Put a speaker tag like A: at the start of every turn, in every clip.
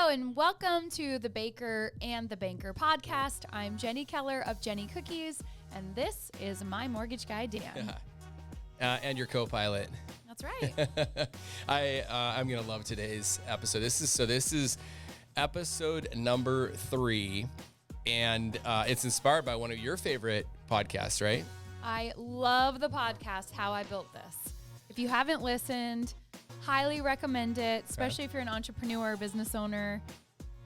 A: Hello and welcome to the Baker and the Banker podcast. I'm Jenny Keller of Jenny Cookies, and this is my mortgage guy, Dan.
B: And your co-pilot.
A: That's right.
B: I'm gonna love today's episode. This is episode number 3, and it's inspired by one of your favorite podcasts, right?
A: I love the podcast, How I Built This. If you haven't listened, highly recommend it, especially if you're an entrepreneur or business owner.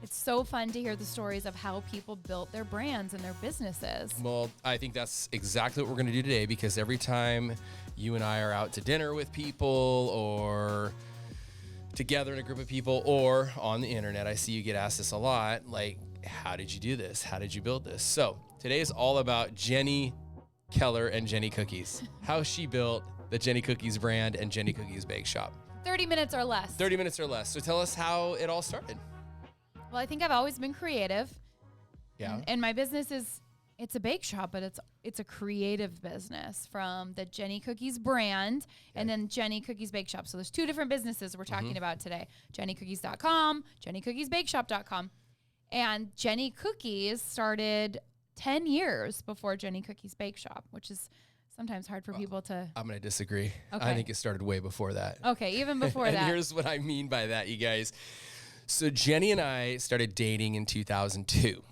A: It's so fun to hear the stories of how people built their brands and their businesses.
B: Well, I think that's exactly what we're going to do today, because every time you and I are out to dinner with people or together in a group of people or on the internet, I see you get asked this a lot, like, how did you do this? How did you build this? So today is all about Jenny Keller and Jenny Cookies, how she built the Jenny Cookies brand and Jenny Cookies Bake Shop.
A: 30 minutes or less.
B: 30 minutes or less. So tell us how it all started.
A: Well, I think I've always been creative.
B: Yeah.
A: And my business it's a bake shop, but it's a creative business, from the Jenny Cookies brand and then Jenny Cookies Bake Shop. So there's 2 different businesses we're talking about today. JennyCookies.com, JennyCookiesBakeShop.com. And Jenny Cookies started 10 years before Jenny Cookies Bake Shop, which is sometimes hard for people to...
B: I'm going to disagree.
A: Okay.
B: I think it started way before that.
A: Okay, even before
B: And
A: that.
B: here's what I mean by that, you guys. So Jenny and I started dating in 2002,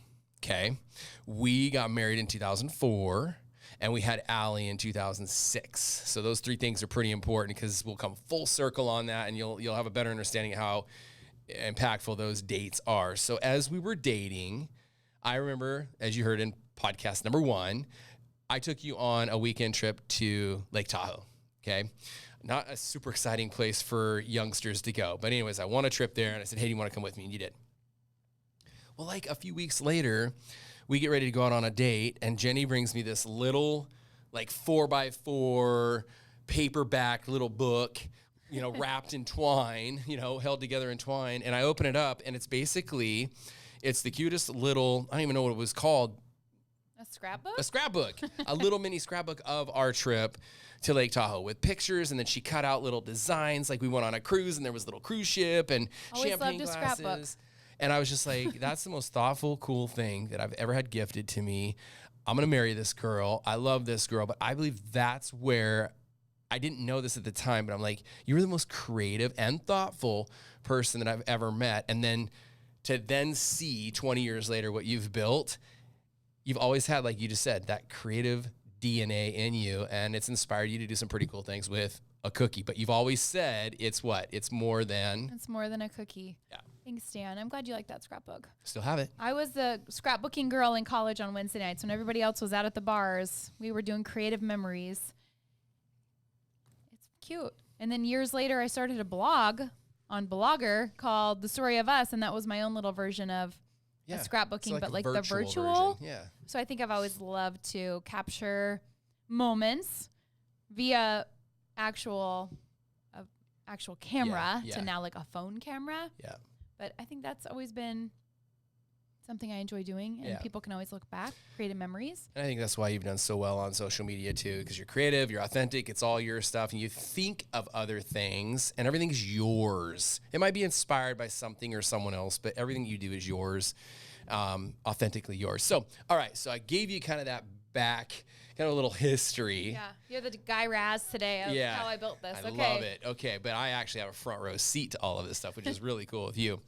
B: okay? We got married in 2004, and we had Allie in 2006. So those 3 things are pretty important, because we'll come full circle on that, and you'll have a better understanding of how impactful those dates are. So as we were dating, I remember, as you heard in podcast number 1, I took you on a weekend trip to Lake Tahoe, okay? Not a super exciting place for youngsters to go. But anyways, I won a trip there, and I said, hey, do you want to come with me? And you did. Well, like a few weeks later, we get ready to go out on a date, and Jenny brings me this little, like 4x4 paperback little book, wrapped in twine, held together in twine. And I open it up, and it's the cutest little, I don't even know what it was called.
A: A scrapbook?
B: A scrapbook, a little mini scrapbook of our trip to Lake Tahoe with pictures, and then she cut out little designs, like we went on a cruise and there was a little cruise ship and
A: Always
B: champagne
A: loved a
B: glasses.
A: scrapbook.
B: And I was just like, that's the most thoughtful, cool thing that I've ever had gifted to me. I'm going to marry this girl. I love this girl, but I believe that's where, I didn't know this at the time, but I'm like, you're the most creative and thoughtful person that I've ever met. And then to then see 20 years later what you've built, you've always had, like you just said, that creative DNA in you, and it's inspired you to do some pretty cool things with a cookie. But you've always said it's what? It's more than...
A: It's more than a cookie.
B: Yeah.
A: Thanks, Dan. I'm glad you like that scrapbook.
B: Still have it.
A: I was the scrapbooking girl in college on Wednesday nights when everybody else was out at the bars. We were doing creative memories. It's cute. And then years later, I started a blog on Blogger called The Story of Us, and that was my own little version of scrapbooking,
B: so
A: but like the
B: virtual
A: virtual.
B: version. Yeah.
A: So I think I've always loved to capture moments via actual camera
B: Yeah.
A: to now like a phone camera.
B: Yeah.
A: But I think that's always been something I enjoy doing, and
B: Yeah.
A: people can always look back, creative memories.
B: And I think that's why you've done so well on social media too, because you're creative, you're authentic, it's all your stuff, and you think of other things, and everything's yours. It might be inspired by something or someone else, but everything you do is yours, authentically yours. So, all right, so I gave you kind of that back, kind of a little history.
A: Yeah, you're the guy Raz today of how I built this.
B: I love it. Okay, but I actually have a front row seat to all of this stuff, which is really cool with you.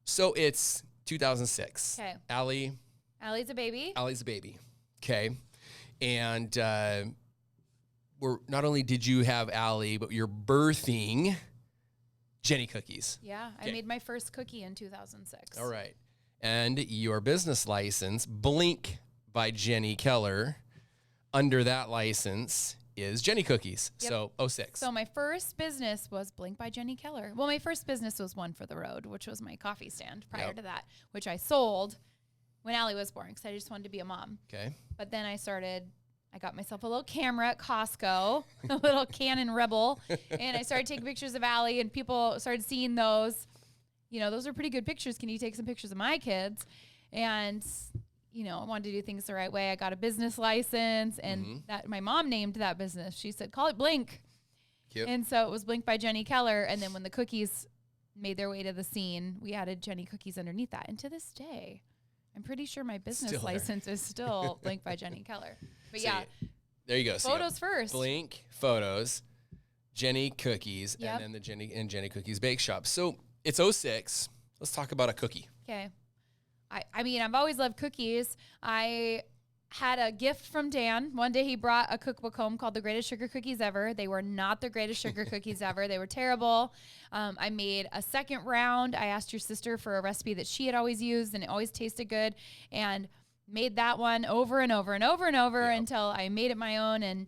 B: So it's 2006.
A: Okay.
B: Allie's
A: a baby.
B: a baby. Okay. And we're not only did you have Allie, but you're birthing Jenny Cookies.
A: Yeah, I made my first cookie in 2006.
B: All right. And your business license, Blink by Jenny Keller, under that license is Jenny Cookies.
A: Yep.
B: So 06.
A: So my first business was Blink by Jenny Keller. Well, my first business was One for the Road, which was my coffee stand prior to that, which I sold when Allie was born because I just wanted to be a mom.
B: Okay.
A: But then I got myself a little camera at Costco, a little Canon Rebel, and I started taking pictures of Allie, and people started seeing those. Those are pretty good pictures. Can you take some pictures of my kids? And I wanted to do things the right way. I got a business license, and that my mom named that business. She said, call it Blink.
B: Cute.
A: And so it was Blink by Jenny Keller. And then when the cookies made their way to the scene, we added Jenny Cookies underneath that. And to this day, I'm pretty sure my business
B: Still there.
A: license is still Blink by Jenny Keller. But
B: So
A: yeah,
B: there you go. So you got
A: photos first.
B: Blink Photos, Jenny Cookies,
A: Yep.
B: and then the Jenny Cookies Bake Shop. So it's 06. Let's talk about a cookie.
A: Okay. I mean, I've always loved cookies. I had a gift from Dan. One day he brought a cookbook home called The Greatest Sugar Cookies Ever. They were not the greatest sugar cookies ever. They were terrible. I made a second round. I asked your sister for a recipe that she had always used, and it always tasted good, and made that one over and over and over and over
B: Yep.
A: until I made it my own. And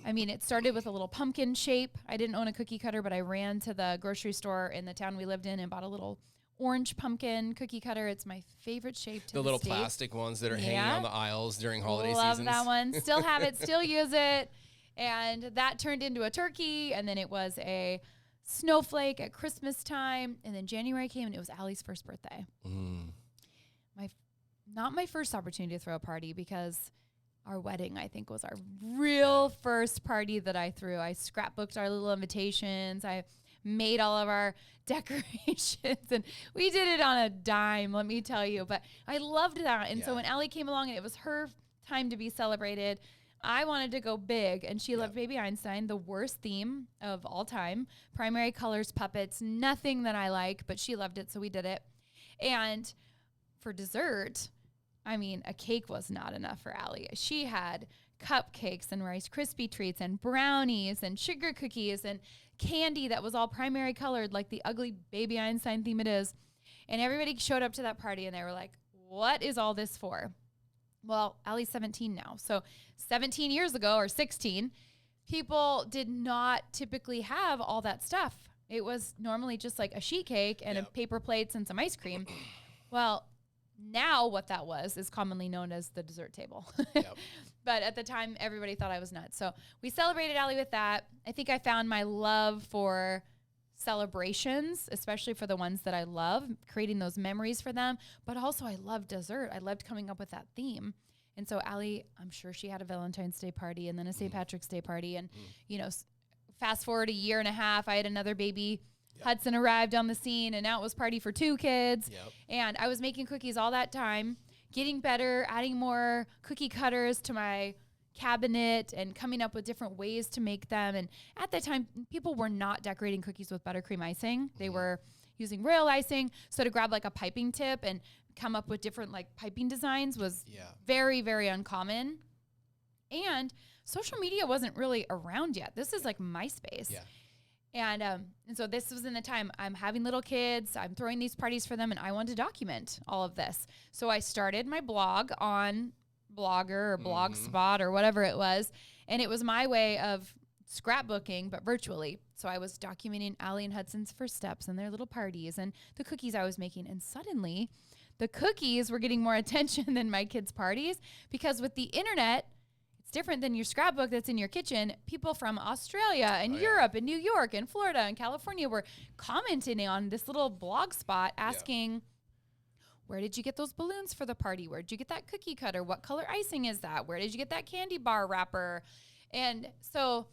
A: I mean, it started with a little pumpkin shape. I didn't own a cookie cutter, but I ran to the grocery store in the town we lived in and bought a little orange pumpkin cookie cutter. It's my favorite shape to
B: The little
A: date.
B: plastic ones that are hanging
A: Yeah.
B: on the aisles during holiday
A: Love
B: seasons.
A: that one. Still have it, still use it. And that turned into a turkey, and then it was a snowflake at Christmas time. And then January came, and it was Allie's first birthday. Not my first opportunity to throw a party, because our wedding, I think, was our real first party that I threw. I scrapbooked our little invitations. I made all of our decorations, and we did it on a dime, let me tell you. But I loved that. And so
B: Yeah.
A: when Allie came along and it was her time to be celebrated, I wanted to go big, and she loved Baby Einstein, the worst theme of all time. Primary colors, puppets, nothing that I like, but she loved it, so we did it. And for dessert, I mean, a cake was not enough for Allie. She had cupcakes and Rice Krispie treats and brownies and sugar cookies and candy that was all primary colored, like the ugly Baby Einstein theme it is. And everybody showed up to that party, and they were like, what is all this for? Well, Allie's 17 now. So 17 years ago, or 16, people did not typically have all that stuff. It was normally just like a sheet cake and a paper plates and some ice cream. Well, now what that was is commonly known as the dessert table. But at the time, everybody thought I was nuts. So we celebrated Allie with that. I think I found my love for celebrations, especially for the ones that I love, creating those memories for them. But also, I love dessert. I loved coming up with that theme. And so Allie, I'm sure she had a Valentine's Day party and then a St. Patrick's Day party. And, you know, fast forward a year and a half, I had another baby. Hudson arrived on the scene, and now it was party for 2 kids. And I was making cookies all that time, getting better, adding more cookie cutters to my cabinet and coming up with different ways to make them. And at that time, people were not decorating cookies with buttercream icing. They were using royal icing. So to grab like a piping tip and come up with different like piping designs was very, very uncommon. And social media wasn't really around yet. This is like MySpace. And so this was in the time I'm having little kids, I'm throwing these parties for them, and I wanted to document all of this. So I started my blog on Blogger or Blogspot or whatever it was, and it was my way of scrapbooking, but virtually. So I was documenting Allie and Hudson's first steps and their little parties and the cookies I was making. And suddenly, the cookies were getting more attention than my kids' parties, because with the internet, it's different than your scrapbook that's in your kitchen. People from Australia and Europe and New York and Florida and California were commenting on this little blog spot asking, where did you get those balloons for the party? Where did you get that cookie cutter? What color icing is that? Where did you get that candy bar wrapper? And so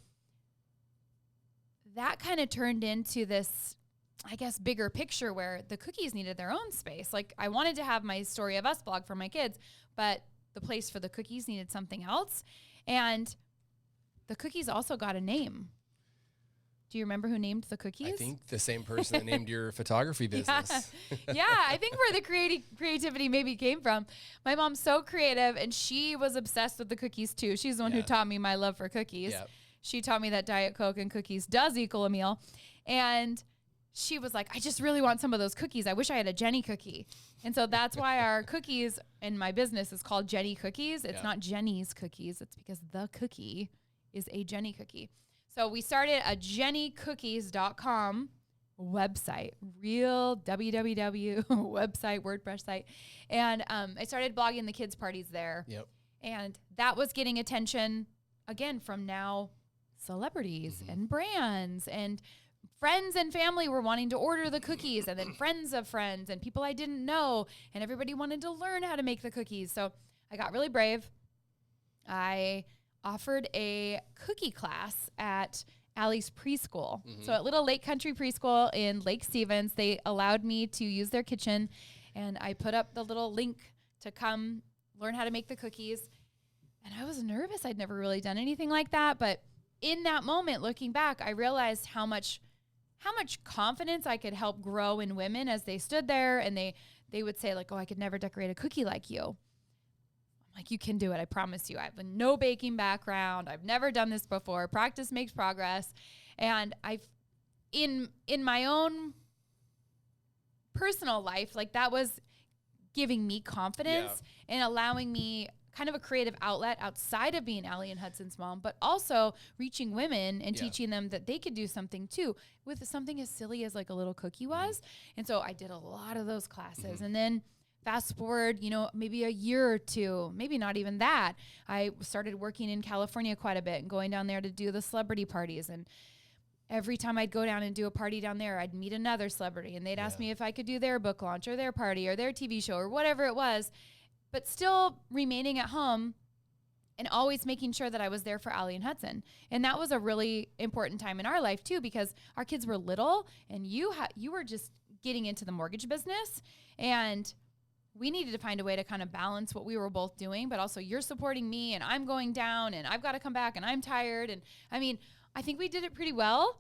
A: that kind of turned into this, I guess, bigger picture where the cookies needed their own space. Like, I wanted to have my Story of Us blog for my kids, but the place for the cookies needed something else. And the cookies also got a name. Do you remember who named the cookies?
B: I think the same person that named your photography business.
A: I think where the creativity maybe came from. My mom's so creative, and she was obsessed with the cookies too. She's the one who taught me my love for cookies. She taught me that Diet Coke and cookies does equal a meal. And she was like, I just really want some of those cookies. I wish I had a Jenny cookie. And so that's why our cookies in my business is called Jenny Cookies. It's not Jenny's Cookies. It's because the cookie is a Jenny cookie. So we started a jennycookies.com website, real www website, WordPress site. And I started blogging the kids' parties there. And that was getting attention, again, from now celebrities and brands, and friends and family were wanting to order the cookies, and then friends of friends and people I didn't know, and everybody wanted to learn how to make the cookies. So I got really brave. I offered a cookie class at Allie's preschool. So at Little Lake Country Preschool in Lake Stevens, they allowed me to use their kitchen, and I put up the little link to come learn how to make the cookies. And I was nervous. I'd never really done anything like that. But in that moment, looking back, I realized how much confidence I could help grow in women as they stood there and they would say like, oh, I could never decorate a cookie like you. I'm like, you can do it. I promise you. I have no baking background. I've never done this before. Practice makes progress. And in my own personal life, like that was giving me confidence and allowing me kind of a creative outlet outside of being Allie and Hudson's mom, but also reaching women and teaching them that they could do something too with something as silly as like a little cookie was. And so I did a lot of those classes. And then fast forward, maybe a year or two, maybe not even that, I started working in California quite a bit and going down there to do the celebrity parties. And every time I'd go down and do a party down there, I'd meet another celebrity and they'd ask me if I could do their book launch or their party or their TV show or whatever it was, but still remaining at home and always making sure that I was there for Allie and Hudson. And that was a really important time in our life too, because our kids were little and you were just getting into the mortgage business, and we needed to find a way to kind of balance what we were both doing, but also you're supporting me and I'm going down and I've got to come back and I'm tired. And I mean, I think we did it pretty well,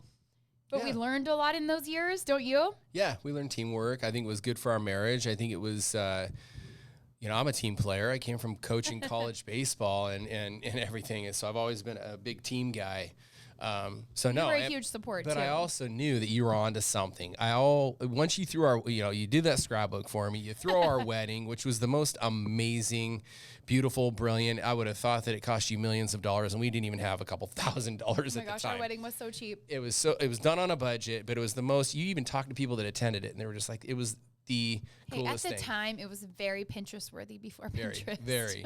A: but we learned a lot in those years, don't you?
B: Yeah, we learned teamwork. I think it was good for our marriage. I think it was, I'm a team player. I came from coaching college baseball and everything. And so I've always been a big team guy. You
A: were a huge support
B: but
A: too.
B: I also knew that you were onto something. Once you threw you did that scrapbook for me, you threw our wedding, which was the most amazing, beautiful, brilliant. I would have thought that it cost you millions of dollars, and we didn't even have a couple $1,000 at the time.
A: Our wedding was so cheap.
B: It was done on a budget, but it was the most. You even talked to people that attended it, and they were just like, it was the coolest thing.
A: At the time, it was very Pinterest worthy before Pinterest.
B: Very.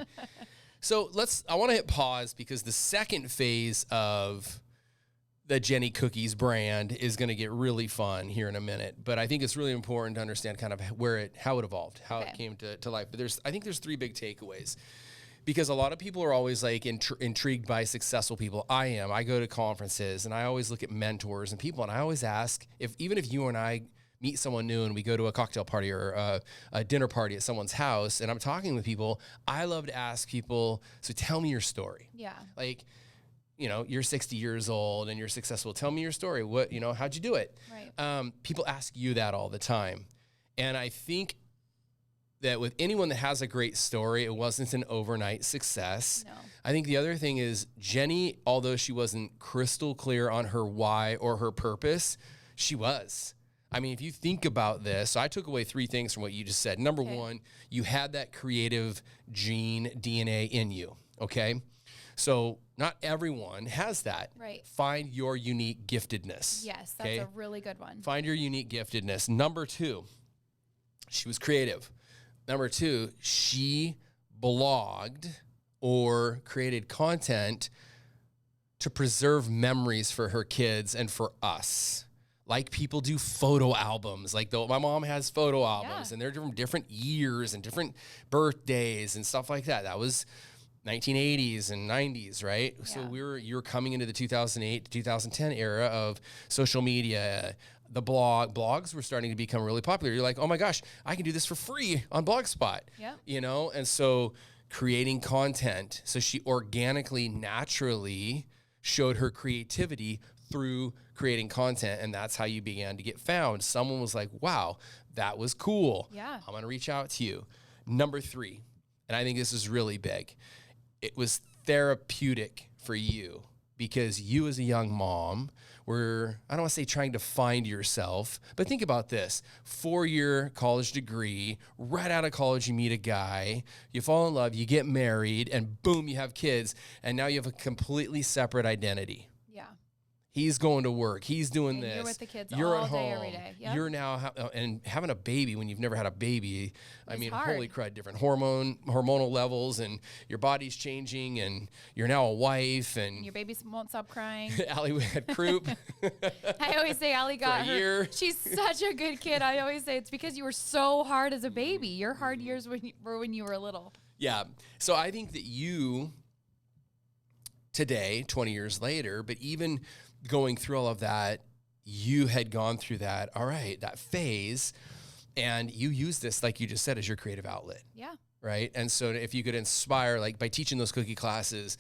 B: So I want to hit pause because the second phase of the Jenny Cookies brand is going to get really fun here in a minute. But I think it's really important to understand kind of how it evolved, how it came to life. But I think there's three big takeaways, because a lot of people are always like intrigued by successful people. I am. I go to conferences and I always look at mentors and people, and I always ask even if you and I meet someone new and we go to a cocktail party or a dinner party at someone's house and I'm talking with people, I love to ask people, so tell me your story.
A: Yeah.
B: Like, you're 60 years old and you're successful. Tell me your story. How'd you do it?
A: Right.
B: People ask you that all the time. And I think that with anyone that has a great story, it wasn't an overnight success.
A: No.
B: I think the other thing is Jenny, although she wasn't crystal clear on her why or her purpose, she was. I mean, if you think about this, so I took away three things from what you just said. Number one, you had that creative gene DNA in you, okay? So not everyone has that.
A: Right.
B: Find your unique giftedness.
A: Yes, that's a really good one.
B: Find your unique giftedness. Number two, she was creative. Number two, she blogged or created content to preserve memories for her kids and for us. Like people do photo albums. Like my mom has photo albums and they're from different years and different birthdays and stuff like that. That was 1980s and 90s, right? Yeah. So you're coming into the 2008 to 2010 era of social media. The blogs were starting to become really popular. You're like, oh my gosh, I can do this for free on Blogspot.
A: Yeah.
B: And so creating content. So she organically, naturally showed her creativity through creating content, and that's how you began to get found. Someone was like, wow, that was cool.
A: Yeah.
B: I'm going to reach out to you. Number three, and I think this is really big, it was therapeutic for you because you as a young mom were, I don't want to say trying to find yourself, but think about this. 4-year college degree, right out of college, you meet a guy, you fall in love, you get married, and boom, you have kids, and now you have a completely separate identity.
A: Yeah.
B: He's going to work. He's doing this.
A: You're with the kids
B: you're
A: all
B: at
A: day,
B: home.
A: every day. Yep.
B: You're now and having a baby when you've never had a baby. I mean,
A: hard.
B: holy crud! Different hormonal levels, and your body's changing, and you're now a wife, and
A: your baby won't stop crying.
B: Allie had croup.
A: I always say Allie got her.
B: Year.
A: She's such a good kid. I always say it's because you were so hard as a baby. Your hard years were when you were little.
B: Yeah. So I think that you today, 20 years later, but even going through all of that, you had gone through that, all right, that phase, and you use this, like you just said, as your creative outlet.
A: Yeah.
B: Right. And so if you could inspire, like by teaching those cookie classes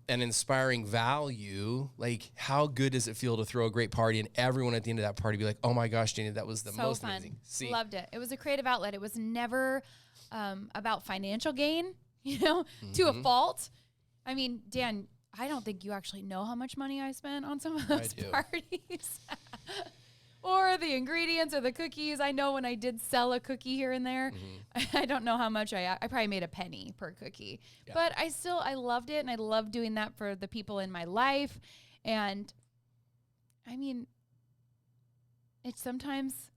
B: and inspiring value, like how good does it feel to throw a great party and everyone at the end of that party be like, oh my gosh, Janie, that was the most
A: fun.
B: amazing. See,
A: Loved it. It was a creative outlet. It was never about financial gain, you know, to a fault. I mean, Dan, I don't think you actually know how much money I spent on some of those parties. Or the ingredients or the cookies. I know when I did sell a cookie here and there, I don't know how much I probably made a penny per cookie. Yeah. But I loved it, and I loved doing that for the people in my life. And I mean, it's sometimes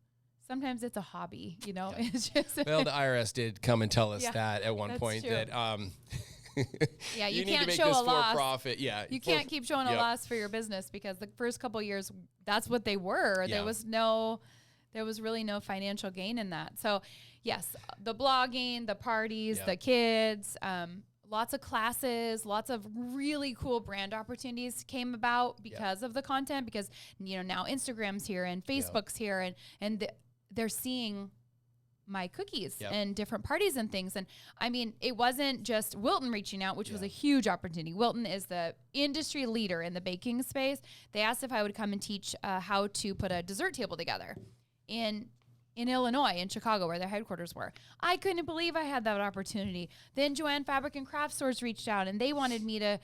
A: it's a hobby, you know. Yeah. It's just
B: well, the IRS did come and tell us that at one point true. That
A: yeah, you
B: need
A: can't
B: to make
A: show
B: this
A: a loss.
B: For profit. Yeah,
A: you can't keep showing a loss for your business, because the first couple of years, that's what they were. Yeah. There was really no financial gain in that. So, yes, the blogging, the parties, the kids, lots of classes, lots of really cool brand opportunities came about because of the content. Because now Instagram's here and Facebook's here, and they're seeing my cookies and different parties and things. And I mean, it wasn't just Wilton reaching out, which was a huge opportunity. Wilton is the industry leader in the baking space. They asked if I would come and teach how to put a dessert table together in Illinois, in Chicago, where their headquarters were. I couldn't believe I had that opportunity. Then Joanne Fabric and Craft Stores reached out, and they wanted me to,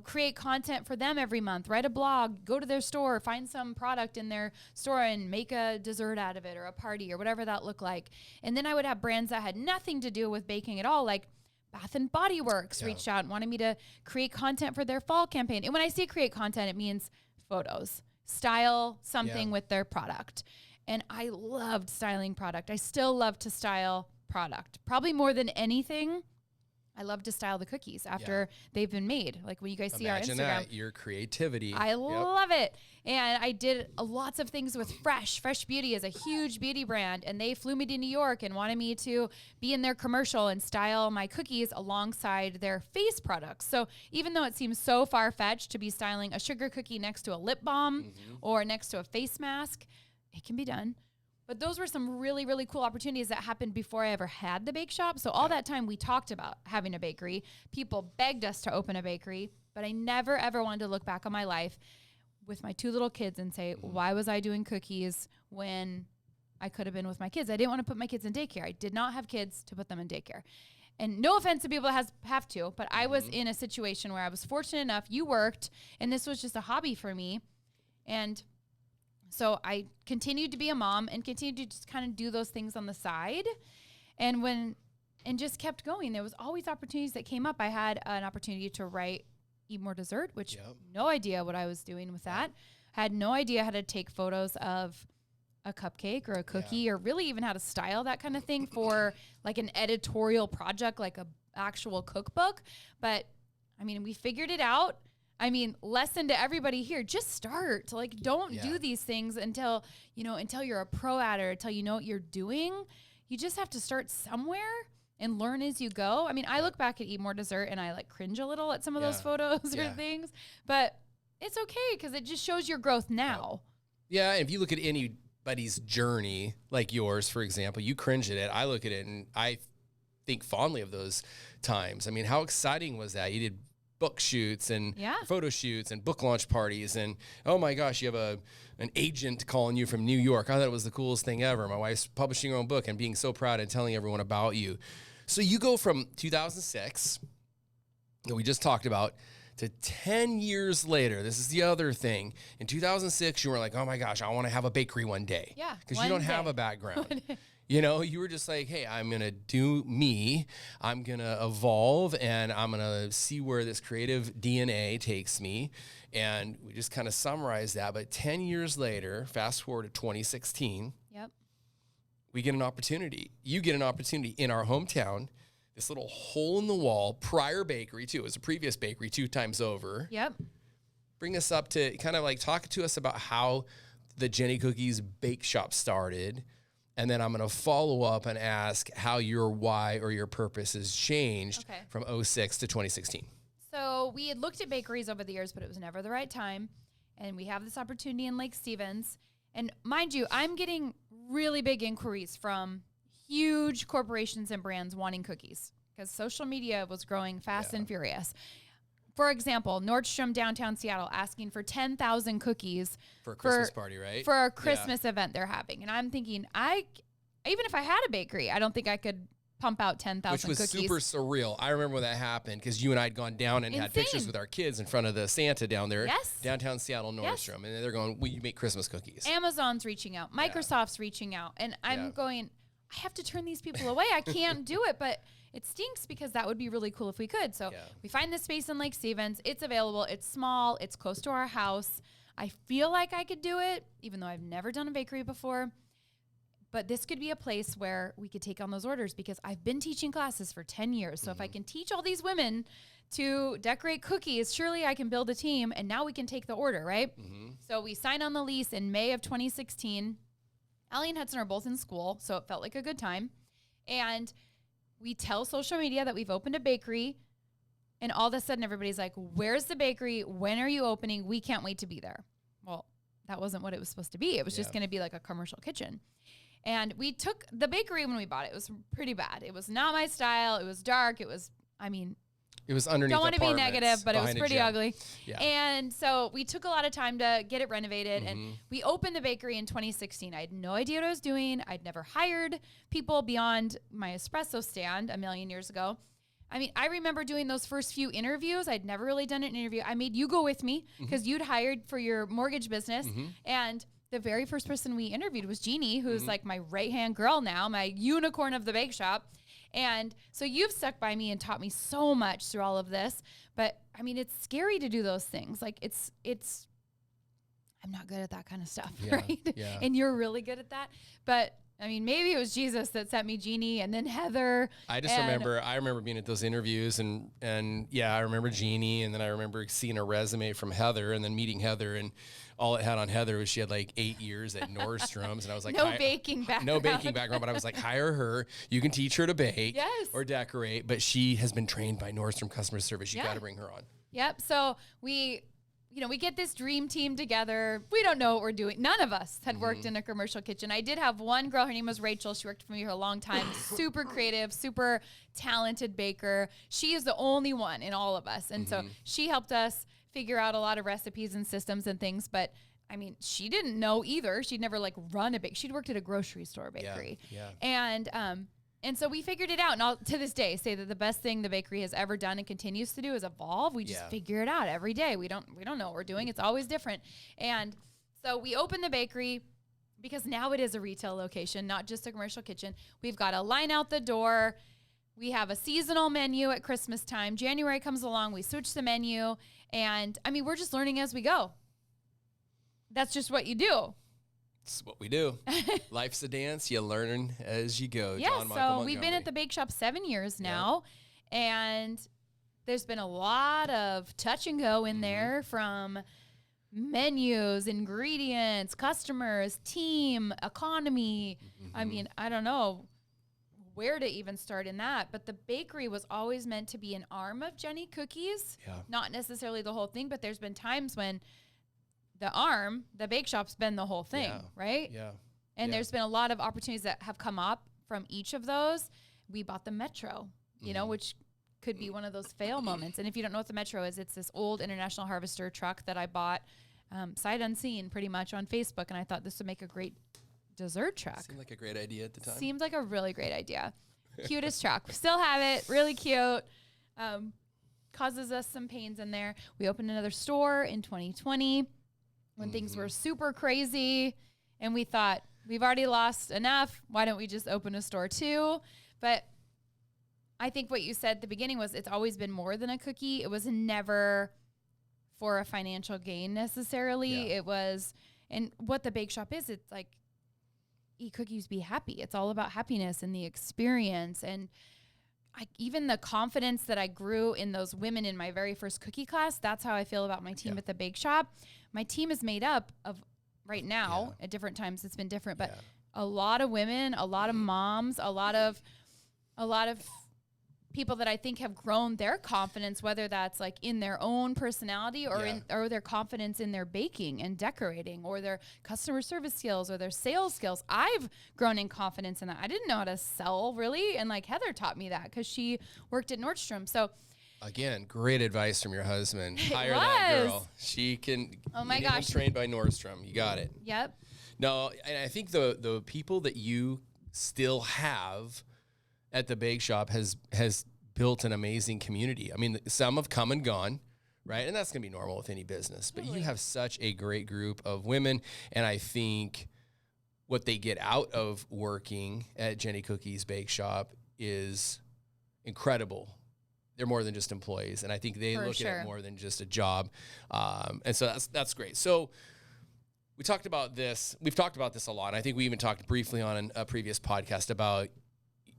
A: create content for them every month, write a blog, go to their store, find some product in their store and make a dessert out of it, or a party, or whatever that looked like. And then I would have brands that had nothing to do with baking at all, like Bath and Body Works reached out and wanted me to create content for their fall campaign. And when I say create content, it means photos, style something with their product. And I loved styling product. I still love to style product. Probably more than anything, I love to style the cookies after they've been made. Like when you guys see our Instagram.
B: That, your creativity.
A: I love it. And I did lots of things with Fresh. Fresh Beauty is a huge beauty brand, and they flew me to New York and wanted me to be in their commercial and style my cookies alongside their face products. So even though it seems so far-fetched to be styling a sugar cookie next to a lip balm or next to a face mask, it can be done. But those were some really, really cool opportunities that happened before I ever had the bake shop. So all that time we talked about having a bakery. People begged us to open a bakery, but I never, ever wanted to look back on my life with my 2 little kids and say, why was I doing cookies when I could have been with my kids? I didn't want to put my kids in daycare. I did not have kids to put them in daycare. And no offense to people that have to, but I was in a situation where I was fortunate enough. You worked, and this was just a hobby for me. And so I continued to be a mom and continued to just kind of do those things on the side. And just kept going. There was always opportunities that came up. I had an opportunity to write Eat More Dessert, which no idea what I was doing with that. Had no idea how to take photos of a cupcake or a cookie or really even how to style that kind of thing for like an editorial project, like a actual cookbook. But I mean, we figured it out. I mean, lesson to everybody here, just start. Like, don't do these things until you're a pro at it, until you know what you're doing. You just have to start somewhere and learn as you go. I mean, I look back at Eat More Dessert and I like cringe a little at some of those photos or things, but it's okay because it just shows your growth now.
B: Yeah, if you look at anybody's journey, like yours, for example, you cringe at it. I look at it and I think fondly of those times. I mean, how exciting was that? You did book shoots and photo shoots and book launch parties, and oh my gosh, you have an agent calling you from New York. I thought it was the coolest thing ever. My wife's publishing her own book and being so proud and telling everyone about you. So you go from 2006 that we just talked about to 10 years later. This is the other thing. In 2006, you were like, oh my gosh, I want to have a bakery one day.
A: Yeah,
B: because you don't have a background. You were just like, hey, I'm going to do me. I'm going to evolve, and I'm going to see where this creative DNA takes me. And we just kind of summarized that. But 10 years later, fast forward to 2016, we get an opportunity. You get an opportunity in our hometown, this little hole-in-the-wall prior bakery, too. It was a previous bakery 2 times over.
A: Yep.
B: Bring us up to kind of like talk to us about how the Jenny Cookies Bake Shop started. And then I'm going to follow up and ask how your why or your purpose has changed from 06 to 2016.
A: So we had looked at bakeries over the years, but it was never the right time. and we have this opportunity in Lake Stevens. And mind you, I'm getting really big inquiries from huge corporations and brands wanting cookies because social media was growing fast and furious. For example, Nordstrom downtown Seattle asking for 10,000 cookies
B: for a Christmas party, right?
A: For a Christmas event they're having. And I'm thinking, even if I had a bakery, I don't think I could pump out 10,000 cookies.
B: Which was super surreal. I remember when that happened because you and I had gone down and had pictures with our kids in front of the Santa down there, downtown Seattle, Nordstrom. And they're going, will you make Christmas cookies?
A: Amazon's reaching out. Microsoft's reaching out. And I'm going, I have to turn these people away. I can't do it. But it stinks because that would be really cool if we could. So we find this space in Lake Stevens. It's available. It's small. It's close to our house. I feel like I could do it, even though I've never done a bakery before. But this could be a place where we could take on those orders because I've been teaching classes for 10 years. So if I can teach all these women to decorate cookies, surely I can build a team and now we can take the order, right? So we signed on the lease in May of 2016. Allie and Hudson are both in school, so it felt like a good time. And we tell social media that we've opened a bakery, and all of a sudden everybody's like, where's the bakery? When are you opening? We can't wait to be there. Well, that wasn't what it was supposed to be. It was just going to be like a commercial kitchen. And we took the bakery when we bought it. It was pretty bad. It was not my style. It was dark. It was
B: underneath.
A: Don't want to be negative, but it was pretty ugly.
B: Yeah.
A: And so we took a lot of time to get it renovated. And we opened the bakery in 2016. I had no idea what I was doing. I'd never hired people beyond my espresso stand a million years ago. I mean, I remember doing those first few interviews. I'd never really done an interview. I made you go with me because you'd hired for your mortgage business. And the very first person we interviewed was Jeannie, who's like my right-hand girl now, my unicorn of the bake shop. And so you've stuck by me and taught me so much through all of this. But I mean, it's scary to do those things. Like I'm not good at that kind of stuff, right?
B: Yeah.
A: And you're really good at that. But I mean, maybe it was Jesus that sent me Jeannie and then Heather.
B: I remember being at those interviews and I remember Jeannie, and then I remember seeing a resume from Heather and then meeting Heather, and all it had on Heather was she had like 8 years at Nordstrom's, and I was like,
A: no baking background,
B: but I was like, hire her. You can teach her to bake or decorate, but she has been trained by Nordstrom customer service. You got to bring her on.
A: Yep. So we get this dream team together. We don't know what we're doing. None of us had worked in a commercial kitchen. I did have one girl. Her name was Rachel. She worked for me for a long time. Super creative, super talented baker. She is the only one in all of us. And so she helped us figure out a lot of recipes and systems and things. But I mean, she didn't know either. She'd never run a bake. She'd worked at a grocery store bakery. Yeah. And so we figured it out. And I'll, to this day, say that the best thing the bakery has ever done and continues to do is evolve. We just figure it out every day. We don't know what we're doing. It's always different. And so we opened the bakery because now it is a retail location, not just a commercial kitchen. We've got a line out the door. We have a seasonal menu at Christmas time. January comes along, we switch the menu. And I mean, we're just learning as we go. That's just what you do.
B: It's what we do. Life's a dance. You learn as you go.
A: Yeah,
B: John Michael Montgomery.
A: We've been at the bake shop 7 years now, and there's been a lot of touch and go in there, from menus, ingredients, customers, team, economy. I mean, I don't know where to even start in that, but the bakery was always meant to be an arm of Jenny Cookies, not necessarily the whole thing, but there's been times when the bake shop's been the whole thing, right?
B: Yeah.
A: And there's been a lot of opportunities that have come up from each of those. We bought the Metro, which could be one of those fail moments. And if you don't know what the Metro is, it's this old International Harvester truck that I bought sight unseen pretty much on Facebook. And I thought this would make a great dessert truck.
B: Seemed like a great idea at the time.
A: Seemed like a really great idea. Cutest truck. We still have it. Really cute. Causes us some pains in there. We opened another store in 2020. When things were super crazy, and we thought, we've already lost enough. Why don't we just open a store too? But I think what you said at the beginning was it's always been more than a cookie. It was never for a financial gain necessarily.
B: Yeah.
A: It was, and what the bake shop is, it's like, eat cookies, be happy. It's all about happiness and the experience. And even the confidence that I grew in those women in my very first cookie class, that's how I feel about my team at the bake shop. My team is made up of, right now, at different times it's been different, but a lot of women, a lot of moms, a lot of people that I think have grown their confidence, whether that's like in their own personality or their confidence in their baking and decorating or their customer service skills or their sales skills. I've grown in confidence in that. I didn't know how to sell really. And like Heather taught me that because she worked at Nordstrom. So
B: again, great advice from your husband. Hire that girl. She can.
A: Oh my
B: gosh.
A: gosh.
B: Trained by Nordstrom. You got it.
A: Yep.
B: No, and I think the people that you still have at the bake shop has built an amazing community. I mean, some have come and gone, right? And that's going to be normal with any business. But you have such a great group of women, and I think what they get out of working at Jenny Cookies Bake Shop is incredible. They're more than just employees, and I think they look at it more than just a job. And so that's great. So we talked about this. We've talked about this a lot. I think we even talked briefly on a previous podcast about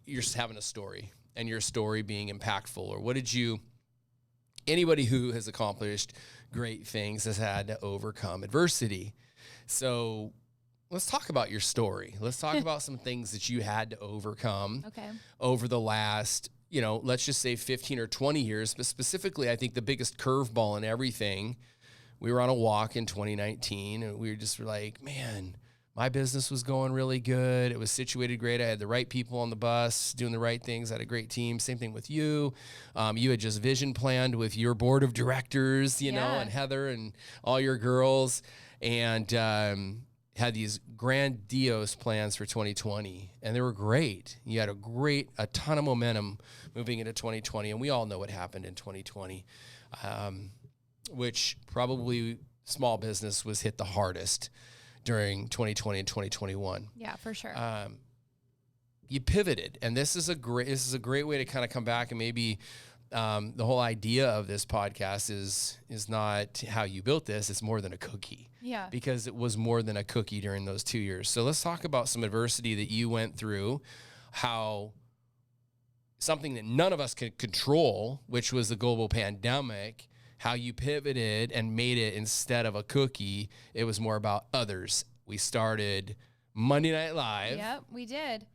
B: you're just having a story and your story being impactful, or anybody who has accomplished great things has had to overcome adversity. So let's talk about your story. Let's talk about some things that you had to overcome over the last, let's just say 15 or 20 years, but specifically, I think the biggest curveball in everything, we were on a walk in 2019 and we were just like, man, my business was going really good. It was situated great. I had the right people on the bus doing the right things. I had a great team. Same thing with you. You had just vision planned with your board of directors, know, and Heather and all your girls, and had these grandiose plans for 2020, and they were great. You had a ton of momentum moving into 2020, and we all know what happened in 2020, which probably small business was hit the hardest during 2020 and 2021.
A: Yeah, for sure.
B: You pivoted, and this is a great way to kind of come back, and maybe the whole idea of this podcast is not how you built this. It's more than a cookie.
A: Yeah.
B: Because it was more than a cookie during those 2 years. So let's talk about some adversity that you went through, how something that none of us could control, which was the global pandemic, how you pivoted and made it, instead of a cookie, it was more about others. We started Monday Night Live.
A: Yep, we did.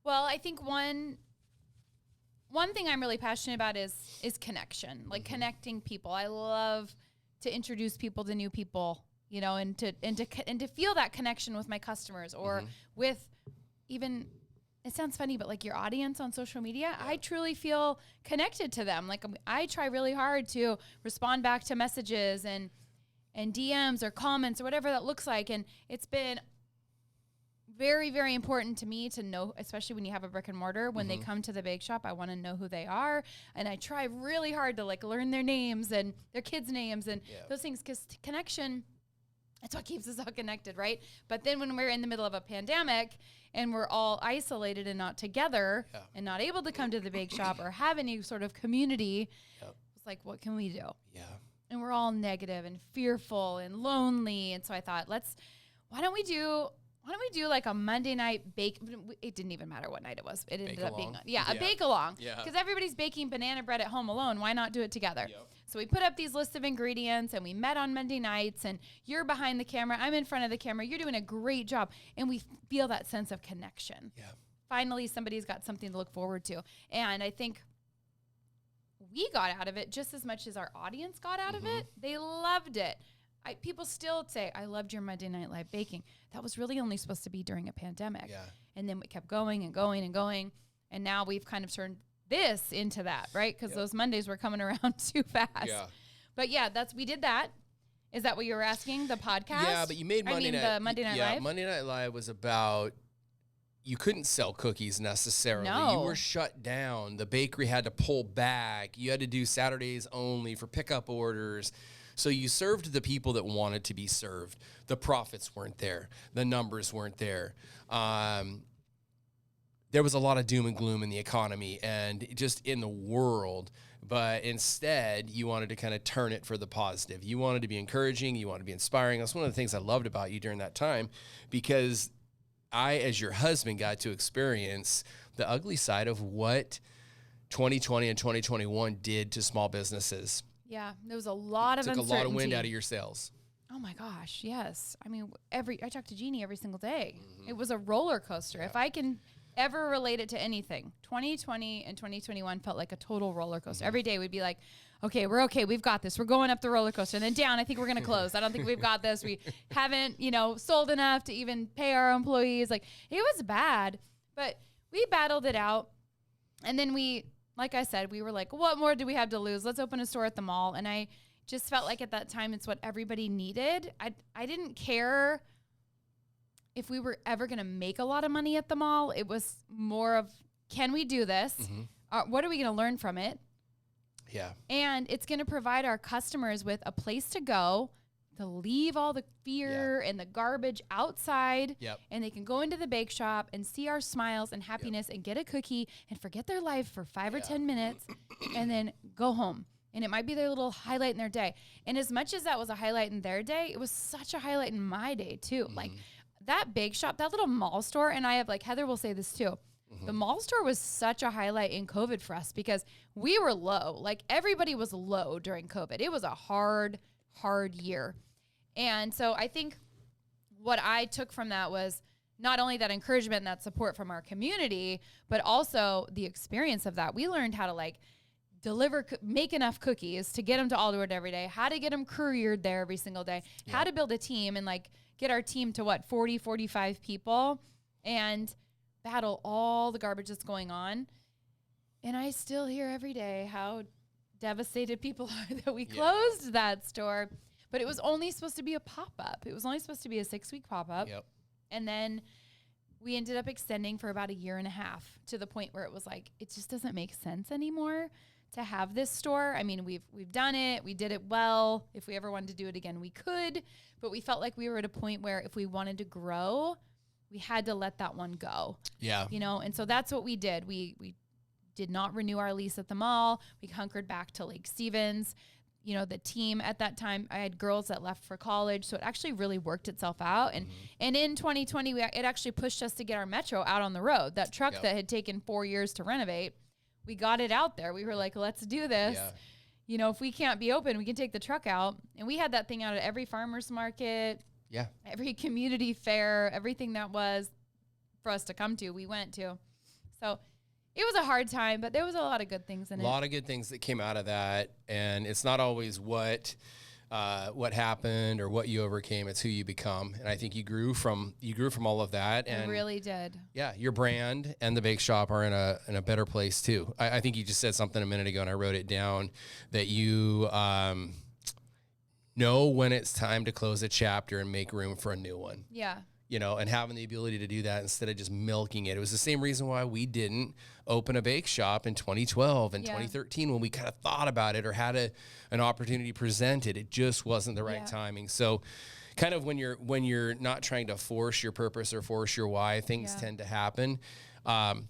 A: Well, I think one thing I'm really passionate about is connection, like connecting people. I love to introduce people to new people, and to feel that connection with my customers or with even. It sounds funny, but like your audience on social media, I truly feel connected to them. Like I try really hard to respond back to messages and DMs or comments or whatever that looks like. And it's been very, very important to me to know, especially when you have a brick and mortar, when they come to the bake shop, I want to know who they are. And I try really hard to like learn their names and their kids' names and those things, because connection, that's what keeps us all connected, right? But then when we're in the middle of a pandemic and we're all isolated and not together and not able to come to the bake shop or have any sort of community, it's like, what can we do? Yeah. And we're all negative and fearful and lonely. And so I thought, why don't we do like a Monday night bake? It didn't even matter what night it was. It ended up being a bake along. Yeah. Because everybody's baking banana bread at home alone. Why not do it together? Yep. So we put up these lists of ingredients and we met on Monday nights, and you're behind the camera. I'm in front of the camera. You're doing a great job. And we feel that sense of connection. Yeah. Finally, somebody's got something to look forward to. And I think we got out of it just as much as our audience got out of it. They loved it. People still say, I loved your Monday Night Live baking. That was really only supposed to be during a pandemic. Yeah. And then we kept going and going and going. And now we've kind of turned this into that, right? Because those Mondays were coming around too fast. Yeah. But yeah, we did that. Is that what you were asking? The podcast?
B: Yeah, but you made the Monday Night Live? Monday Night Live was about, you couldn't sell cookies necessarily. No. You were shut down. The bakery had to pull back. You had to do Saturdays only for pickup orders. So you served the people that wanted to be served. The profits weren't there. The numbers weren't there. There was a lot of doom and gloom in the economy and just in the world. But instead, you wanted to kind of turn it for the positive. You wanted to be encouraging. You wanted to be inspiring. That's one of the things I loved about you during that time, because I, as your husband, got to experience the ugly side of what 2020 and 2021 did to small businesses. Yeah, there was a lot of uncertainty. Took a lot of wind out of your sails. Oh my gosh, yes. I mean, I talk to Jeannie every single day. It was a roller coaster. Yeah. If I can
A: ever relate it to anything, 2020 and 2021 felt like a total roller coaster. Every day we'd be like, okay, we're okay. We've got this. We're going up the roller coaster and then down. I think we're going to close. I don't think we've got this. We haven't, sold enough to even pay our employees. Like, it was bad, but we battled it out. And then like I said, we were like, what more do we have to lose? Let's open a store at the mall. And I just felt like at that time, it's what everybody needed. I didn't care if we were ever going to make a lot of money at the mall. It was more of, can we do this? What are we going to learn from it?
B: Yeah.
A: And it's going to provide our customers with a place to go, to leave all the fear and the garbage outside.
B: Yep.
A: And they can go into the bake shop and see our smiles and happiness and get a cookie and forget their life for 5 or 10 minutes and then go home. And it might be their little highlight in their day. And as much as that was a highlight in their day, it was such a highlight in my day too. Like that bake shop, that little mall store, and I have, like, Heather will say this too. The mall store was such a highlight in COVID for us because we were low. Like, everybody was low during COVID. It was a hard year. And so I think what I took from that was not only that encouragement and that support from our community, but also the experience of that. We learned how to, like, make enough cookies to get them to Alderwood every day, how to get them couriered there every single day, how to build a team and, like, get our team to 40, 45 people and battle all the garbage that's going on. And I still hear every day how devastated people are that we closed that store. But it was only supposed to be a pop-up. It was only supposed to be a 6-week pop-up.
B: Yep.
A: And then we ended up extending for about 1.5 years to the point where it was like, it just doesn't make sense anymore to have this store. I mean, we've done it. We did it well. If we ever wanted to do it again, we could. But we felt like we were at a point where if we wanted to grow, we had to let that one go.
B: Yeah.
A: And so that's what we did. We did not renew our lease at the mall. We hunkered back to Lake Stevens. The team at that time, I had girls that left for college. So it actually really worked itself out. And in 2020, it actually pushed us to get our Metro out on the road. That truck that had taken 4 years to renovate, we got it out there. We were like, let's do this.
B: Yeah.
A: If we can't be open, we can take the truck out. And we had that thing out at every farmer's market.
B: Yeah.
A: Every community fair, everything that was for us to come to, we went to. So it was a hard time, but there was a lot of good things in it.
B: A lot of good things that came out of that. And it's not always what happened or what you overcame. It's who you become. And I think you grew from all of that. And
A: it really did.
B: Yeah. Your brand and the bake shop are in a better place too. I think you just said something a minute ago and I wrote it down that you, know when it's time to close a chapter and make room for a new one.
A: Yeah.
B: And having the ability to do that instead of just milking it. It was the same reason why we didn't open a bake shop in 2012 and 2013 when we kind of thought about it or had an opportunity presented. It just wasn't the right timing. So kind of when you're not trying to force your purpose or force your why, things tend to happen. So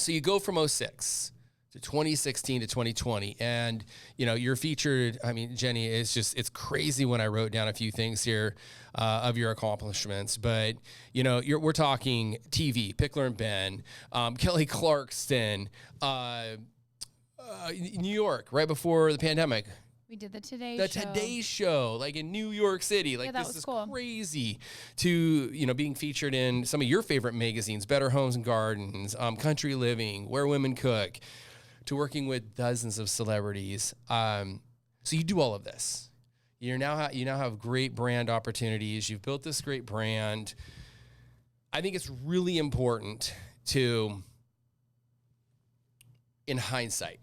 B: you go from 2006 to 2016 to 2020. And, you're featured. I mean, Jenny, it's crazy when I wrote down a few things here of your accomplishments. But, we're talking TV, Pickler and Ben, Kelly Clarkson, New York, right before the pandemic.
A: We did the Today
B: Show.
A: Today
B: Show, like in New York City. Like, this is cool. Crazy to, being featured in some of your favorite magazines, Better Homes and Gardens, Country Living, Where Women Cook, to working with dozens of celebrities. So you do all of this. You now have great brand opportunities. You've built this great brand. I think it's really important to, in hindsight,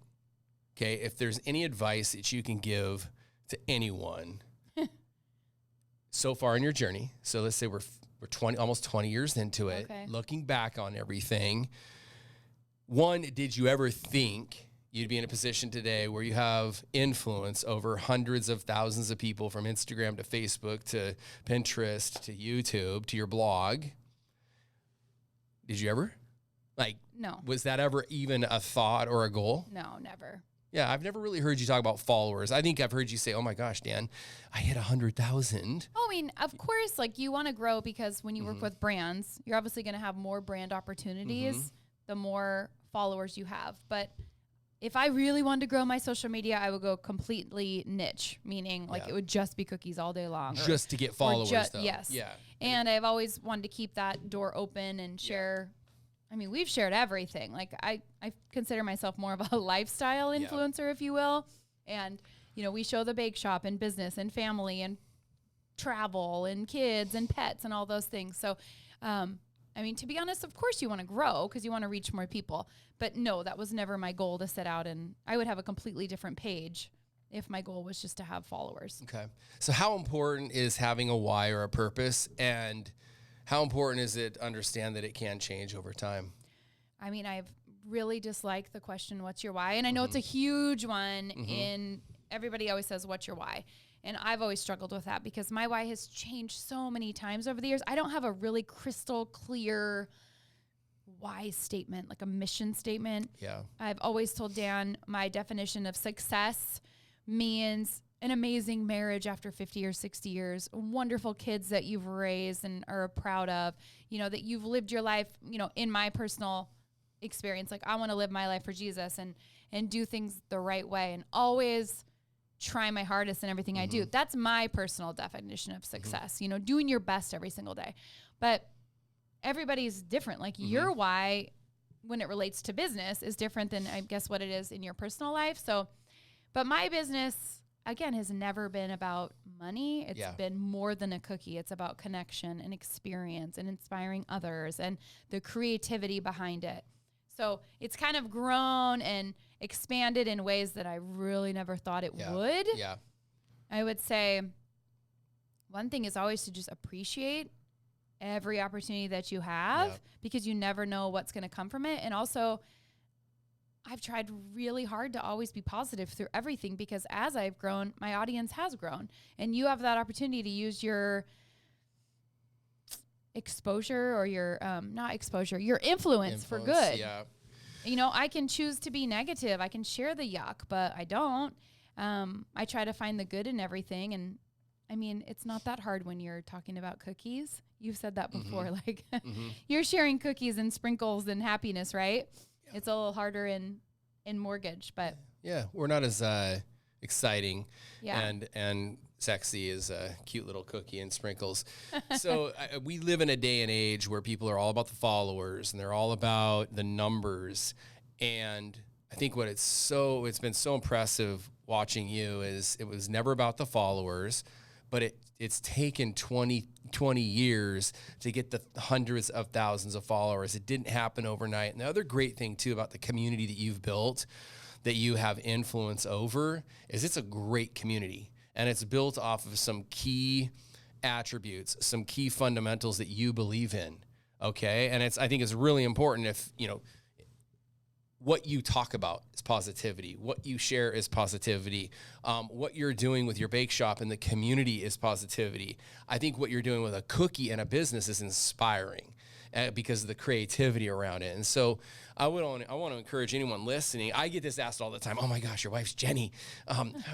B: okay, if there's any advice that you can give to anyone so far in your journey. So let's say we're almost 20 years into it, looking back on everything. One, did you ever think you'd be in a position today where you have influence over hundreds of thousands of people from Instagram to Facebook to Pinterest to YouTube to your blog? Did you ever?
A: No.
B: Was that ever even a thought or a goal?
A: No, never.
B: Yeah, I've never really heard you talk about followers. I think I've heard you say, oh my gosh, Dan, I hit 100,000.
A: Oh, I mean, of course, you want to grow because when you work with brands, you're obviously going to have more brand opportunities the more followers you have. But if I really wanted to grow my social media, I would go completely niche, meaning it would just be cookies all day long.
B: Just to get followers, though.
A: Yes.
B: Yeah.
A: And I've always wanted to keep that door open and share I mean, we've shared everything. Like I consider myself more of a lifestyle influencer, if you will. And, you know, we show the bake shop and business and family and travel and kids and pets and all those things. So, I mean, to be honest, of course you want to grow because you want to reach more people. But no, that was never my goal to set out, and I would have a completely different page if my goal was just to have followers.
B: Okay. So how important is having a why or a purpose, and how important is it to understand that it can change over time?
A: I mean, I've really disliked the question, what's your why? And I know it's a huge one in everybody always says, what's your why? And I've always struggled with that because my why has changed so many times over the years. I don't have a really crystal clear why statement, like a mission statement.
B: Yeah.
A: I've always told Dan my definition of success means an amazing marriage after 50 or 60 years, wonderful kids that you've raised and are proud of, you know, that you've lived your life, you know, in my personal experience. Like I want to live my life for Jesus and do things the right way and always try my hardest in everything I do. That's my personal definition of success, you know, doing your best every single day. But everybody's different. Like your why when it relates to business is different than I guess what it is in your personal life. So, but my business, again, has never been about money. It's been more than a cookie. It's about connection and experience and inspiring others and the creativity behind it. So it's kind of grown and expanded in ways that I really never thought it would.
B: Yeah.
A: I would say one thing is always to just appreciate every opportunity that you have because you never know what's going to come from it. And also, I've tried really hard to always be positive through everything because as I've grown, my audience has grown. And you have that opportunity to use your exposure or your, not exposure, your influence for good.
B: Yeah.
A: You know, I can choose to be negative. I can share the yuck, but I don't. I try to find the good in everything. And I mean, it's not that hard when you're talking about cookies. You've said that before, like you're sharing cookies and sprinkles and happiness, right? Yeah. It's a little harder in mortgage, but
B: yeah, we're not as exciting and sexy as a cute little cookie and sprinkles. So we live in a day and age where people are all about the followers and they're all about the numbers. And I think it's been so impressive watching you is it was never about the followers, but it's taken 20 years to get the hundreds of thousands of followers. It didn't happen overnight. And the other great thing too about the community that you've built that you have influence over is it's a great community. And it's built off of some key attributes, some key fundamentals that you believe in, okay? And I think it's really important if, you know, what you talk about is positivity. What you share is positivity. What you're doing with your bake shop and the community is positivity. I think what you're doing with a cookie and a business is inspiring because of the creativity around it. And so I want to encourage anyone listening. I get this asked all the time. Oh my gosh, your wife's Jenny.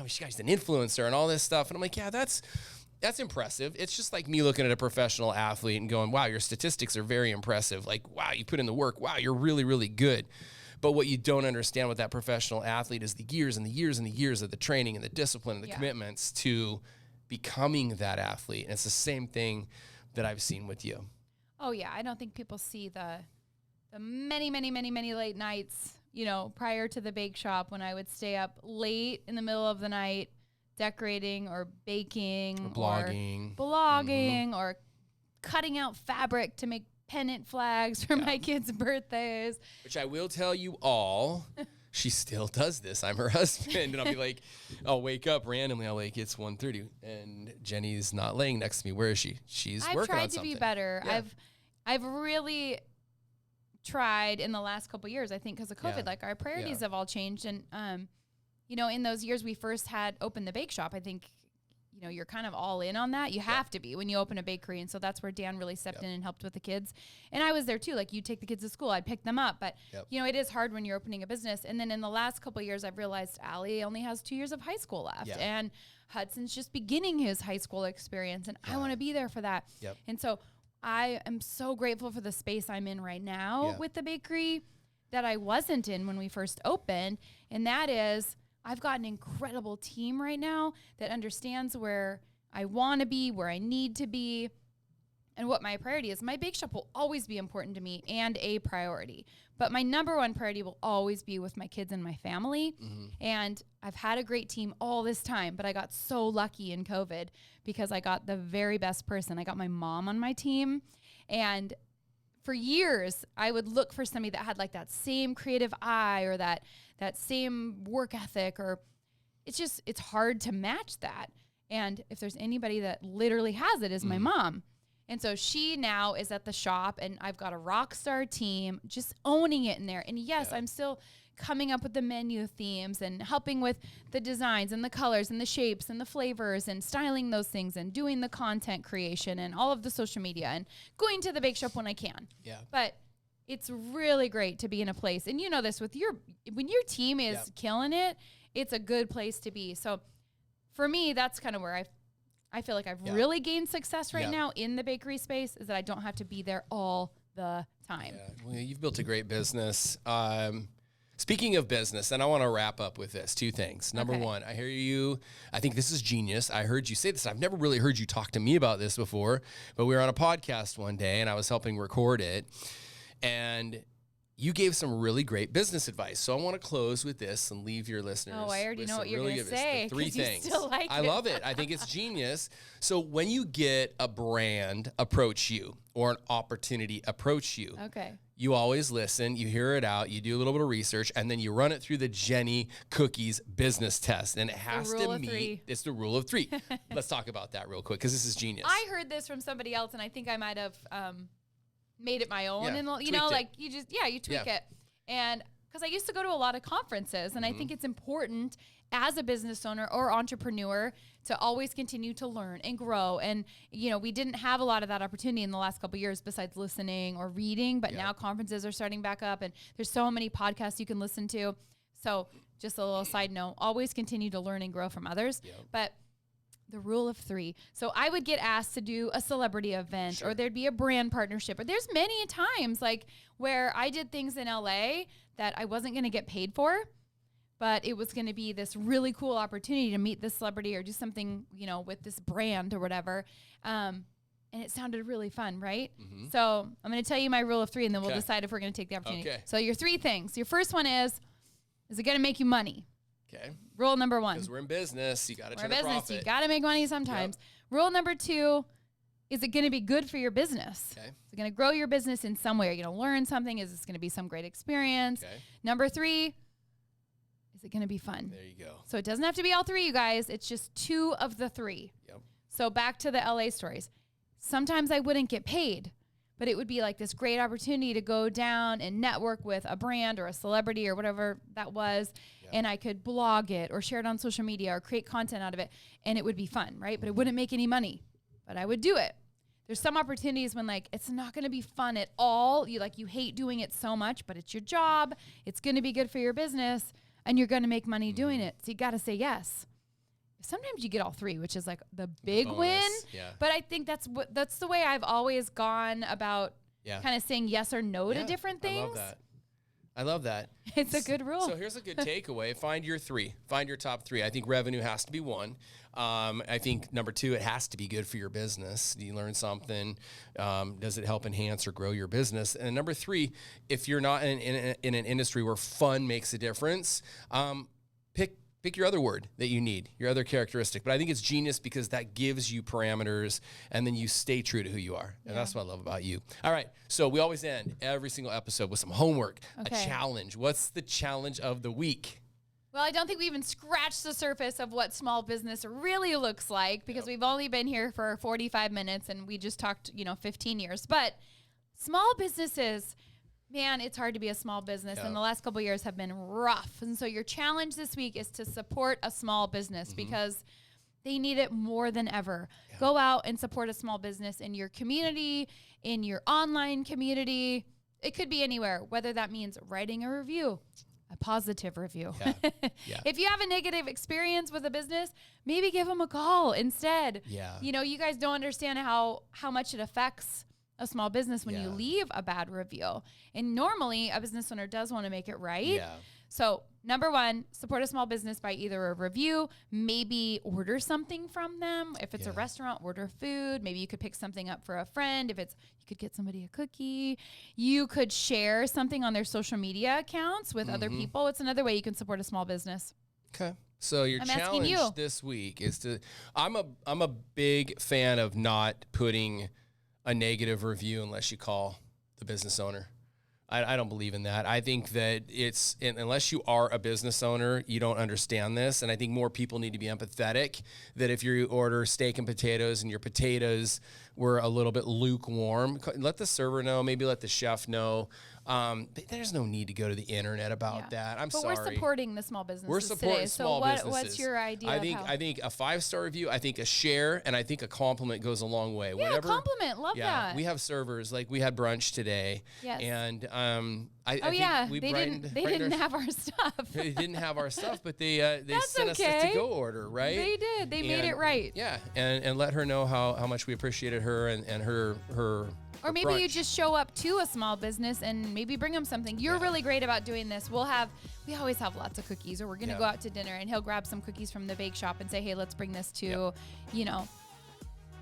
B: She's an influencer and all this stuff. And I'm like, yeah, that's impressive. It's just like me looking at a professional athlete and going, wow, your statistics are very impressive. Like, wow, you put in the work. Wow, you're really, really good. But what you don't understand with that professional athlete is the years and the years and the years of the training and the discipline and the commitments to becoming that athlete. And it's the same thing that I've seen with you.
A: Oh yeah. I don't think people see the many, many, many, many late nights, you know, prior to the bake shop when I would stay up late in the middle of the night decorating or baking
B: or blogging
A: or cutting out fabric to make pennant flags for my kids' birthdays.
B: Which I will tell you all, she still does this. I'm her husband. And I'll be like, I'll wake up randomly. I'll like, it's 1:30 and Jenny's not laying next to me. Where is she? She's working on something.
A: I've tried to be better. Yeah. I've really tried in the last couple of years, I think because of COVID, like our priorities have all changed. And, you know, in those years we first had opened the bake shop, I think, you know, you're kind of all in on that. You have to be when you open a bakery. And so that's where Dan really stepped in and helped with the kids. And I was there too. Like you take the kids to school, I'd pick them up. But, you know, it is hard when you're opening a business. And then in the last couple of years, I've realized Allie only has 2 years of high school left. And Hudson's just beginning his high school experience. And I want to be there for that. And so I am so grateful for the space I'm in right now with the bakery that I wasn't in when we first opened. And that is, I've got an incredible team right now that understands where I want to be, where I need to be. and what my priority is. My bake shop will always be important to me and a priority. But my number one priority will always be with my kids and my family. And I've had a great team all this time, but I got so lucky in COVID because I got the very best person. I got my mom on my team. And for years, I would look for somebody that had like that same creative eye or that same work ethic, or it's hard to match that. And if there's anybody that literally has it, is my mom. And so she now is at the shop, and I've got a rock star team just owning it in there. And yes, I'm still coming up with the menu themes and helping with the designs and the colors and the shapes and the flavors and styling those things and doing the content creation and all of the social media and going to the bake shop when I can.
B: Yeah.
A: But it's really great to be in a place. And you know this with when your team is killing it, it's a good place to be. So for me, that's kind of where I feel like I've really gained success right now in the bakery space, is that I don't have to be there all the time.
B: Yeah. Well, you've built a great business. Speaking of business, and I want to wrap up with this, 2 things. Number one, I hear you. I think this is genius. I heard you say this. I've never really heard you talk to me about this before, but we were on a podcast one day and I was helping record it, and you gave some really great business advice. So I want to close with this and leave your listeners.
A: Oh, I already
B: with
A: know what you're
B: really
A: going to
B: good-
A: say.
B: the 3
A: 'cause
B: things.
A: You still like
B: I love it. I think it's genius. So when you get a brand approach you or an opportunity approach you,
A: Okay.
B: you always listen, you hear it out, you do a little bit of research, and then you run it through the Jenny Cookies business test. And it has
A: rule
B: to
A: of
B: meet,
A: 3.
B: it's the rule of 3. Let's talk about that real quick, because this is genius.
A: I heard this from somebody else, and I think I might have made it my own.
B: Yeah,
A: And you
B: tweaked
A: know,
B: it.
A: like you tweak it. And because I used to go to a lot of conferences, and I think it's important as a business owner or entrepreneur to always continue to learn and grow. And, you know, we didn't have a lot of that opportunity in the last couple of years besides listening or reading, but now conferences are starting back up, and there's so many podcasts you can listen to. So just a little side note, always continue to learn and grow from others. But the rule of 3. So I would get asked to do a celebrity event, or there'd be a brand partnership, or there's many times like where I did things in LA that I wasn't going to get paid for, but it was going to be this really cool opportunity to meet this celebrity or do something, you know, with this brand or whatever. And it sounded really fun, right? So I'm going to tell you my rule of 3, and then we'll decide if we're going to take the opportunity.
B: Okay.
A: So your 3 things. Your first one is it going to make you money?
B: Okay.
A: Rule number 1.
B: Because we're in business, you got to
A: We're
B: turn
A: a
B: a
A: business.
B: profit.
A: You got to make money sometimes. Rule number 2, is it going to be good for your business?
B: Okay.
A: Is it going to grow your business in some way? Are you going to learn something? Is this going to be some great experience?
B: Okay.
A: Number 3, is it going to be fun?
B: There you go.
A: So it doesn't have to be all 3, you guys. It's just 2 of the 3.
B: Yep.
A: So back to the LA stories. Sometimes I wouldn't get paid, but it would be like this great opportunity to go down and network with a brand or a celebrity or whatever that was. And I could blog it or share it on social media or create content out of it. And it would be fun, right? But it wouldn't make any money, but I would do it. There's some opportunities when like, it's not going to be fun at all. You hate doing it so much, but it's your job. It's going to be good for your business, and you're going to make money doing it. So you got to say yes. Sometimes you get all 3, which is like the big
B: bonus.
A: win.
B: Yeah.
A: But I think that's the way I've always gone about
B: Yeah.
A: kind of saying yes or no to different things.
B: I love that. I love that.
A: It's a good rule.
B: So here's a good takeaway. Find your 3. Find your top 3. I think revenue has to be 1. I think number 2, it has to be good for your business. Do you learn something? Does it help enhance or grow your business? And number 3, if you're not in an industry where fun makes a difference, pick your other word that you need, your other characteristic. But I think it's genius because that gives you parameters, and then you stay true to who you are. And that's what I love about you. All right. So we always end every single episode with some homework, a challenge. What's the challenge of the week?
A: Well, I don't think we even scratched the surface of what small business really looks like, because we've only been here for 45 minutes and we just talked, 15 years. But small businesses, man, it's hard to be a small business, and the last couple of years have been rough. And so your challenge this week is to support a small business because they need it more than ever. Go out and support a small business in your community, in your online community. It could be anywhere, whether that means writing a review, a positive review. If you have a negative experience with a business, maybe give them a call instead. You guys don't understand how much it affects a small business when you leave a bad review. And normally a business owner does want to make it right. So number one, support a small business by either a review, maybe order something from them. If it's a restaurant, order food. Maybe you could pick something up for a friend. If it's, you could get somebody a cookie. You could share something on their social media accounts with other people. It's another way you can support a small business.
B: Okay. So your challenge this week is to, I'm a big fan of not putting a negative review unless you call the business owner. I don't believe in that. I think that unless you are a business owner, you don't understand this. And I think more people need to be empathetic that if you order steak and potatoes and your potatoes were a little bit lukewarm, let the server know, maybe let the chef know. There's no need to go to the internet about that. I'm sorry.
A: But we're supporting the small businesses
B: We're supporting
A: today.
B: small
A: so
B: businesses.
A: What's your idea?
B: I think a 5-star review, I think a share, and I think a compliment goes a long way.
A: Yeah, a compliment. Love that.
B: We have servers, like we had brunch today.
A: Yes.
B: And I think we
A: they didn't have our stuff.
B: They didn't have our stuff, but they sent us a
A: okay.
B: to-go order, right?
A: They did. They made it right.
B: Yeah, and let her know how much we appreciated her and her
A: or maybe
B: brunch.
A: you just show up to a small business and maybe bring them something. You're really great about doing this. We always have lots of cookies, or we're going to go out to dinner and he'll grab some cookies from the bake shop and say, hey, let's bring this to,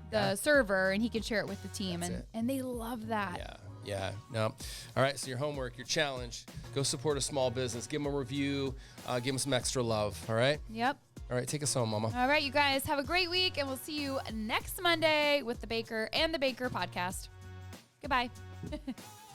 A: the server, and he can share it with the team. And they love that.
B: Yeah. No. All right. So your homework, your challenge, go support a small business. Give them a review. Give them some extra love. All right.
A: Yep.
B: All right. Take us home, Mama.
A: All right, you guys have a great week, and we'll see you next Monday with the Baker and the Baker podcast. Goodbye.